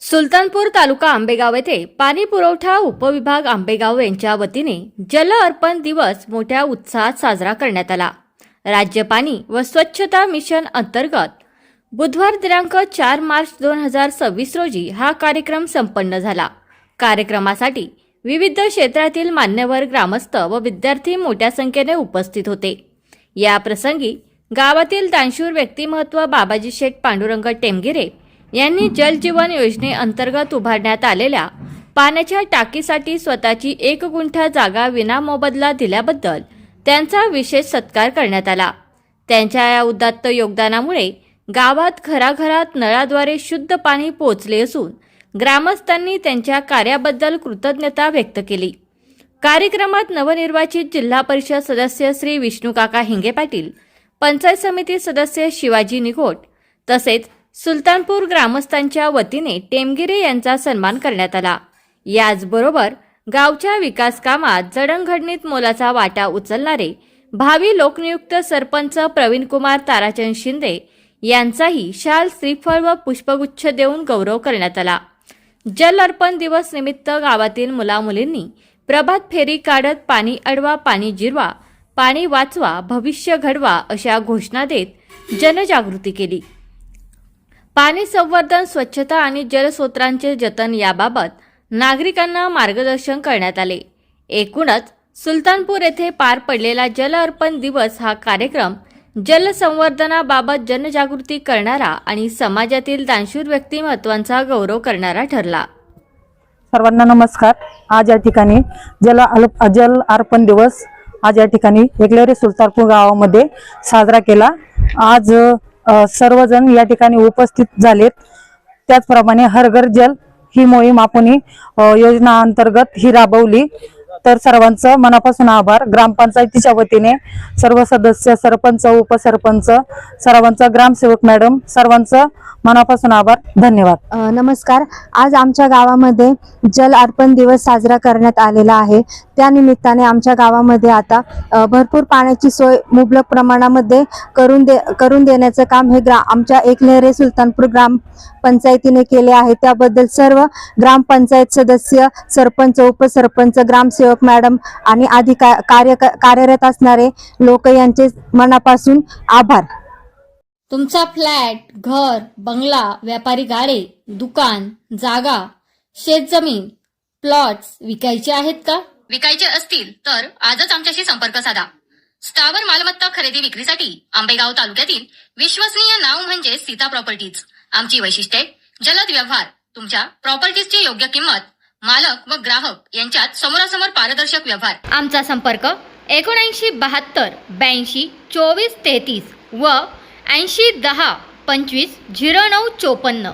सुलतानपूर तालुका आंबेगाव येथे पाणी पुरवठा उपविभाग आंबेगाव यांच्या वतीने जल अर्पण दिवस मोठ्या उत्साहात साजरा करण्यात आला। राज्य पाणी व स्वच्छता मिशन अंतर्गत बुधवार दिनांक 4 मार्च 2026 रोजी हा कार्यक्रम संपन्न झाला। कार्यक्रमासाठी विविध क्षेत्रातील मान्यवर, ग्रामस्थ व विद्यार्थी मोठ्या संख्येने उपस्थित होते। या प्रसंगी गावातील दानशूर व्यक्तिमत्व बाबाजी शेठ पांडुरंग टेमगिरे यांनी जल जीवन योजनेअंतर्गत उभारण्यात आलेल्या पाण्याच्या टाकीसाठी स्वतःची 1 गुंठा जागा विनामोबदला दिल्याबद्दल त्यांचा विशेष सत्कार करण्यात आला। त्यांच्या या उदात्त योगदानामुळे गावात घराघरात नळाद्वारे शुद्ध पाणी पोहोचले असून ग्रामस्थांनी त्यांच्या कार्याबद्दल कृतज्ञता व्यक्त केली। कार्यक्रमात नवनिर्वाचित जिल्हा परिषद सदस्य श्री विष्णुकाका हिंगे पाटील, पंचायत समिती सदस्य शिवाजी निघोट तसेच सुलतानपूर ग्रामस्थांच्या वतीने टेमगिरे यांचा सन्मान करण्यात आला। याचबरोबर गावच्या विकास कामात जडणघडणीत मोलाचा वाटा उचलणारे भावी लोकनियुक्त सरपंच प्रवीणकुमार ताराचंद शिंदे यांचाही शाल, श्रीफळ व पुष्पगुच्छ देऊन गौरव करण्यात आला। जल अर्पण दिवस निमित्त गावातील मुलामुलींनी प्रभात फेरी काढत पाणी अडवा, पाणी जिरवा, पाणी वाचवा, भविष्य घडवा अशा घोषणा देत जनजागृती केली। पाणी संवर्धन, स्वच्छता आणि जलस्रोतांचे जतन याबाबत नागरिकांना मार्गदर्शन करण्यात आले। एकूणच सुलतानपूर येथे पार पडलेला जल अर्पण दिवस हा कार्यक्रम जलसंवर्धनाबाबत जनजागृती करणारा आणि समाजातील दानशूर व्यक्तिमत्वांचा गौरव करणारा ठरला। सर्वांना नमस्कार। आज या ठिकाणी जल अर्पण दिवस आज या ठिकाणी एकलेरी सुलतानपूर गावामध्ये साजरा केला। आज सर्वजण या ठिकाणी उपस्थित झालेत। त्याचप्रमाणे हर घर जल ही मोहीम आपण योजना अंतर्गत ही राबवली। तर सर्वांचं मनापासून आभार। ग्रामपंचायतीच्या वतीने सर्व सदस्य, सरपंच, उपसरपंच, सर्वांचा, ग्रामसेवक मॅडम, सर्वांचं मनापासून आभार, धन्यवाद। नमस्कार। आज आमच्या गावामध्ये जल अर्पण दिवस साजरा करण्यात आलेला आहे। त्या निमित्ताने आमच्या गावामध्ये आता भरपूर पाण्याची सोय मुबलक प्रमाणामध्ये करून देण्याचं काम हे आमच्या एकलेहरे सुलतानपूर ग्रामपंचायतीने केले आहे। त्याबद्दल सर्व ग्रामपंचायत सदस्य, सरपंच, उपसरपंच, ग्रामसेवक मॅडम आणि कार्यरत असणारे लोक यांचे मनापासून आभार। तुमचा फ्लॅट, घर, बंगला, व्यापारी गाडे, दुकान, जागा, शेतजमीन, प्लॉट्स विकायचे आहेत का? विकायचे असतील तर आजच आमच्याशी संपर्क साधा। स्थावर मालमत्ता खरेदी विक्रीसाठी आंबेगाव तालुक्यातील विश्वसनीय नाव म्हणजे सीता प्रॉपर्टीज। आमची वैशिष्ट्ये: जलद व्यवहार, तुमच्या प्रॉपर्टीजची योग्य किंमत, मालक व ग्राहक यांच्यात समोरासमोर पारदर्शक व्यवहार। आमचा संपर्क 7972 82 24 33 व 80 10 25 09 54।